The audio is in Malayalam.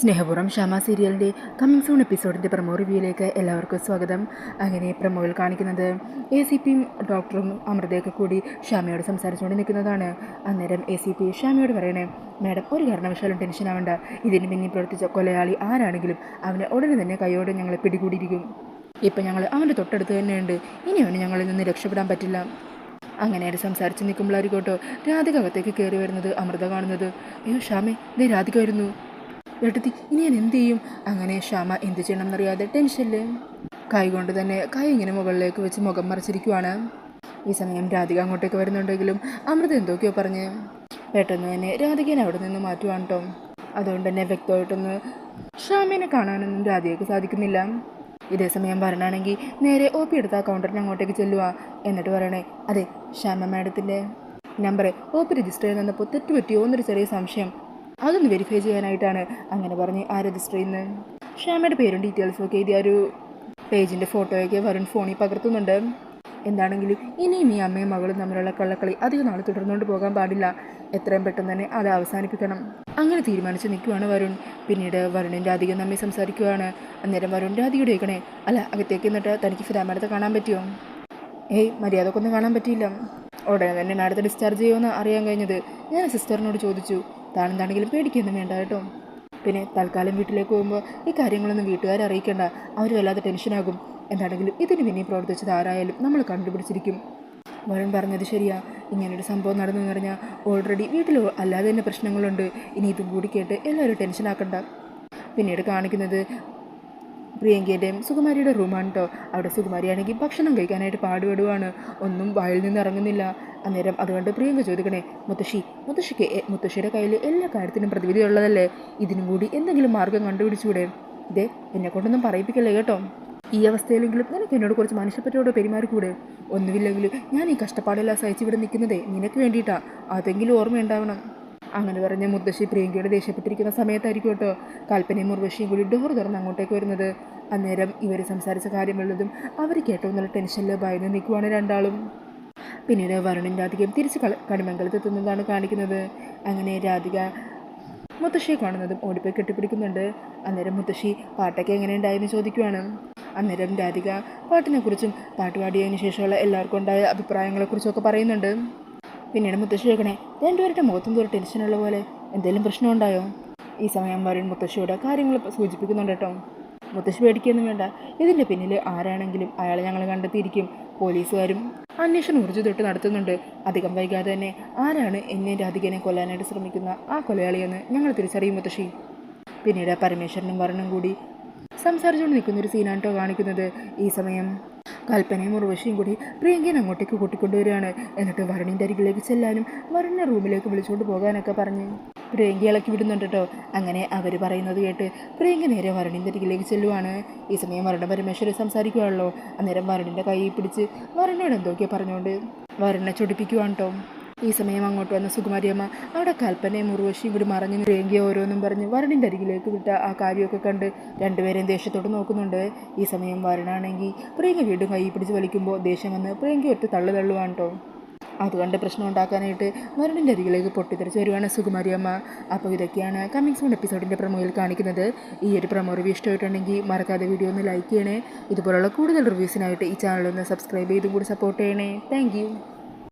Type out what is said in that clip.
സ്നേഹപൂർവ്വം ഷാമ സീരിയലിൻ്റെ കമ്മിങ് സൂൺ എപ്പിസോഡിൻ്റെ പ്രമോ റിവ്യൂയിലേക്ക് എല്ലാവർക്കും സ്വാഗതം. അങ്ങനെ പ്രമോയിൽ കാണിക്കുന്നത് ACPയും ഡോക്ടറും അമൃതയൊക്കെ കൂടി ഷാമയോട് സംസാരിച്ചുകൊണ്ട് നിൽക്കുന്നതാണ്. അന്നേരം ACP ഷാമയോട് പറയണേ, മാഡം ഒരു കാരണവശാലും ടെൻഷൻ ആവണ്ട, ഇതിന് പിന്നിൽ പ്രവർത്തിച്ച കൊലയാളി ആരാണെങ്കിലും അവനെ ഉടനെ തന്നെ കൈയോടെ ഞങ്ങളെ പിടികൂടിയിരിക്കും. ഇപ്പം ഞങ്ങൾ അവൻ്റെ തൊട്ടടുത്ത് തന്നെയുണ്ട്, ഇനി അവന് ഞങ്ങളിൽ നിന്ന് രക്ഷപ്പെടാൻ പറ്റില്ല. അങ്ങനെ സംസാരിച്ച് നിൽക്കുമ്പോഴായിരിക്കോട്ടോ രാധിക അകത്തേക്ക് കയറി വരുന്നത് അമൃത കാണുന്നത്. അയ്യോ ഷാമേ, ദേ രാധിക വരുന്നു. ഏട്ടത്തി, ഇനി ഞാൻ എന്ത് ചെയ്യും? അങ്ങനെ ഷാമ എന്ത് ചെയ്യണം എന്നറിയാതെ ടെൻഷനില് കൈ കൊണ്ട് തന്നെ കൈ ഇങ്ങനെ മുകളിലേക്ക് വെച്ച് മുഖം മറച്ചിരിക്കുവാണ്. ഈ സമയം രാധിക അങ്ങോട്ടേക്ക് വരുന്നുണ്ടെങ്കിലും അമൃത എന്തൊക്കെയോ പറഞ്ഞ് പെട്ടെന്ന് തന്നെ രാധികനെ അവിടെ നിന്ന് മാറ്റുവാണ് കേട്ടോ. അതുകൊണ്ട് തന്നെ വ്യക്തമായിട്ടൊന്ന് ഷാമേനെ കാണാനൊന്നും രാധികയ്ക്ക് സാധിക്കുന്നില്ല. ഇതേ സമയം വരണാണെങ്കിൽ നേരെ OP എടുത്ത ആ കൗണ്ടറിന് അങ്ങോട്ടേക്ക് ചെല്ലുക. എന്നിട്ട് പറയണേ, അതെ ഷാമ മാഡത്തിൻ്റെ നമ്പറെ OP രജിസ്റ്റർ ചെയ്ത് തന്നപ്പോൾ തെറ്റുപറ്റിയോ എന്നൊരു ചെറിയ സംശയം, അതൊന്ന് വെരിഫൈ ചെയ്യാനായിട്ടാണ്. അങ്ങനെ പറഞ്ഞ് ആ രജിസ്റ്റർ ചെയ്യുന്നത് ഷാമയുടെ പേരും ഡീറ്റെയിൽസും ഒക്കെ എഴുതിയ ഒരു പേജിൻ്റെ ഫോട്ടോയൊക്കെ വരുൺ ഫോണിൽ പകർത്തുന്നുണ്ട്. എന്താണെങ്കിലും ഇനിയും ഈ അമ്മയും മകളും തമ്മിലുള്ള കള്ളക്കളി അധികം നാൾ തുടർന്നുകൊണ്ട് പോകാൻ പാടില്ല, എത്രയും പെട്ടെന്ന് തന്നെ അത് അവസാനിപ്പിക്കണം. അങ്ങനെ തീരുമാനിച്ച് നിൽക്കുവാണ് വരുൺ. പിന്നീട് വരുണിൻ്റെ അധികം നമ്മെ സംസാരിക്കുകയാണ്. അന്നേരം വരുൺ രാധികയോട് ചോദിക്കണേ, അല്ല അകത്തേക്ക് എന്നിട്ട് തനിക്ക് ഫിദാമേടത്തെ കാണാൻ പറ്റുമോ? ഏയ് മര്യാദക്കൊന്നും കാണാൻ പറ്റിയില്ല. ഉടനെ തന്നെ മാഡത്തെ ഡിസ്ചാർജ് ചെയ്യുമെന്ന് അറിയാൻ കഴിഞ്ഞത് ഞാൻ സിസ്റ്ററിനോട് ചോദിച്ചു. താനെന്താണെങ്കിലും പേടിക്കൊന്നും വേണ്ട കേട്ടോ. പിന്നെ തൽക്കാലം വീട്ടിലേക്ക് പോകുമ്പോൾ ഈ കാര്യങ്ങളൊന്നും വീട്ടുകാരെ അറിയിക്കേണ്ട, അവർ വല്ലാതെ ടെൻഷനാകും. എന്താണെങ്കിലും ഇതിന് പിന്നെയും പ്രവർത്തിച്ചത് ആരായാലും നമ്മൾ കണ്ടുപിടിച്ചിരിക്കും. വരുൺ പറഞ്ഞത് ശരിയാ, ഇങ്ങനൊരു സംഭവം നടന്നു പറഞ്ഞാൽ ഓൾറെഡി വീട്ടിലോ അല്ലാതെ തന്നെ പ്രശ്നങ്ങളുണ്ട്. ഇനി ഇതും കൂടി കേട്ട് എല്ലാവരും ടെൻഷനാക്കണ്ട. പിന്നീട് കാണിക്കുന്നത് പ്രിയങ്കയുടെയും സുകുമാരിയുടെ റൂമാണ് കേട്ടോ. അവിടെ സുകുമാരിയാണെങ്കിൽ ഭക്ഷണം കഴിക്കാനായിട്ട് പാടുപെടുവാണ്, ഒന്നും വായിൽ നിന്ന് ഇറങ്ങുന്നില്ല. അന്നേരം അതുകൊണ്ട് പ്രിയങ്ക ചോദിക്കണേ, മുത്തശ്ശിക്ക് മുത്തശ്ശിയുടെ കയ്യിൽ എല്ലാ കാര്യത്തിനും പ്രതിവിധി ഉള്ളതല്ലേ, ഇതിനും കൂടി എന്തെങ്കിലും മാർഗം കണ്ടുപിടിച്ചൂടെ? ഇതേ എന്നെ കൊണ്ടൊന്നും പറയിപ്പിക്കല്ലേ കേട്ടോ. ഈ അവസ്ഥയിലെങ്കിലും നിനക്ക് എന്നോട് കുറച്ച് മനുഷ്യപ്പറ്റോടെ പെരുമാറിക്കൂടെ? ഒന്നുമില്ലെങ്കിലും ഞാൻ ഈ കഷ്ടപ്പാടെല്ലാം സഹിച്ചിവിടെ നിൽക്കുന്നതേ നിനക്ക് വേണ്ടിയിട്ടാ, അതെങ്കിലും ഓർമ്മയുണ്ടാവണം. അങ്ങനെ പറഞ്ഞ് മുത്തശ്ശി പ്രിയങ്കയോട് ദേഷ്യപ്പെട്ടിരിക്കുന്ന സമയത്തായിരിക്കും കേട്ടോ കൽപ്പനയും ഉർവശിയും കൂടി ഡോർ തുറന്ന് അങ്ങോട്ടേക്ക് വരുന്നത്. അന്നേരം ഇവർ സംസാരിച്ച കാര്യമുള്ളതും അവർ കേട്ടോ എന്നുള്ള ടെൻഷനിൽ ഭയന്ന് നിൽക്കുവാണ് രണ്ടാളും. പിന്നീട് വരുണിൻ രാധികയും തിരിച്ച് കണിമംഗലത്തെത്തുന്നതാണ് കാണിക്കുന്നത്. അങ്ങനെ രാധിക മുത്തശ്ശിയെ കാണുന്നതും ഓടിപ്പോയി കെട്ടിപ്പിടിക്കുന്നുണ്ട്. അന്നേരം മുത്തശ്ശി പാട്ടൊക്കെ എങ്ങനെ ഉണ്ടായെന്ന് ചോദിക്കുവാണ്. അന്നേരം രാധിക പാട്ടിനെക്കുറിച്ചും പാട്ടുപാടിയതിനു ശേഷമുള്ള എല്ലാവർക്കും ഉണ്ടായ അഭിപ്രായങ്ങളെക്കുറിച്ചൊക്കെ പറയുന്നുണ്ട്. പിന്നീട് മുത്തശ്ശി കേൾക്കണേ, രണ്ടുപേരുടെ മുഖത്തും ഒരു ടെൻഷനുള്ള പോലെ, എന്തെങ്കിലും പ്രശ്നമുണ്ടായോ? ഈ സമയം വരുൺ മുത്തശ്ശിയോട് കാര്യങ്ങൾ സൂചിപ്പിക്കുന്നുണ്ട് കേട്ടോ. മുത്തശ്ശി പേടിക്കൊന്നും വേണ്ട, ഇതിൻ്റെ പിന്നിൽ ആരാണെങ്കിലും അയാളെ ഞങ്ങൾ കണ്ടെത്തിയിരിക്കും. പോലീസുകാരും അന്വേഷണം ഊർജ്ജ നടത്തുന്നുണ്ട്. അധികം വൈകാതെ തന്നെ ആരാണ് എന്നെ രാധികനെ കൊല്ലാനായിട്ട് ശ്രമിക്കുന്ന ആ കൊലയാളിയെന്ന് ഞങ്ങൾ തിരിച്ചറിയും മുത്തശ്ശി. പിന്നീട് പരമേശ്വരനും വരുണും കൂടി സംസാരിച്ചുകൊണ്ട് നിൽക്കുന്നൊരു സീനാണ് കേട്ടോ കാണിക്കുന്നത്. ഈ സമയം കൽപ്പനയും ഉർവശിയും കൂടി പ്രിയങ്കയെ അങ്ങോട്ടേക്ക് കൂട്ടിക്കൊണ്ടുവരികയാണ്. എന്നിട്ട് വരുണിൻ്റെ അരികിലേക്ക് ചെല്ലാനും വരുണിനെ റൂമിലേക്ക് വിളിച്ചുകൊണ്ട് പോകാനൊക്കെ പറഞ്ഞ് പ്രിയങ്ക ഇളക്കി വിടുന്നുണ്ട് കേട്ടോ. അങ്ങനെ അവർ പറയുന്നത് കേട്ട് പ്രിയങ്ക നേരെ വരുണിൻ്റെ അരികിലേക്ക് ചെല്ലുവാണ്. ഈ സമയം വരുണ പരമേശ്വരൻ സംസാരിക്കുകയാണല്ലോ. അന്നേരം വരുണിൻ്റെ കൈ പിടിച്ച് വരുണിനോട് എന്തൊക്കെയോ പറഞ്ഞുകൊണ്ട് വരുണിനെ ചൊടിപ്പിക്കുവാണ് കേട്ടോ. ഈ സമയം അങ്ങോട്ട് വന്ന സുകുമാരിയമ്മ അവിടെ കൽപ്പനയും ഉർവശിയും കൂടി മറഞ്ഞ് പ്രിയങ്കയെ ഓരോന്നും പറഞ്ഞ് വരുണിൻ്റെ അരികിലേക്ക് വിട്ട ആ കാര്യമൊക്കെ കണ്ട് രണ്ടുപേരെയും ദേഷ്യത്തോട് നോക്കുന്നുണ്ട്. ഈ സമയം വരുണാണെങ്കിൽ പ്രിയങ്ക വീണ്ടും കൈ പിടിച്ച് വലിക്കുമ്പോൾ ദേഷ്യം വന്ന് പ്രിയങ്ക ഒറ്റ തള്ളുവാണ് കേട്ടോ. അതുകൊണ്ട് പ്രശ്നം ഉണ്ടാക്കാനായിട്ട് വരുണിൻ്റെ അരികിലേക്ക് പൊട്ടിത്തെറിച്ച് വരുവാണ് സുകുമാരിയമ്മ. അപ്പോൾ ഇതൊക്കെയാണ് കമ്മിങ് സൂൺ എപ്പിസോഡിൻ്റെ പ്രമോയിൽ കാണിക്കുന്നത്. ഈ ഒരു പ്രമോ റിവ്യൂ ഇഷ്ടമായിട്ടുണ്ടെങ്കിൽ മറക്കാതെ വീഡിയോ ഒന്ന് ലൈക്ക് ചെയ്യണേ. ഇതുപോലുള്ള കൂടുതൽ റിവ്യൂസിനായിട്ട് ഈ ചാനലൊന്ന് സബ്സ്ക്രൈബ് ചെയ്തും കൂടി സപ്പോർട്ട് ചെയ്യണേ. താങ്ക്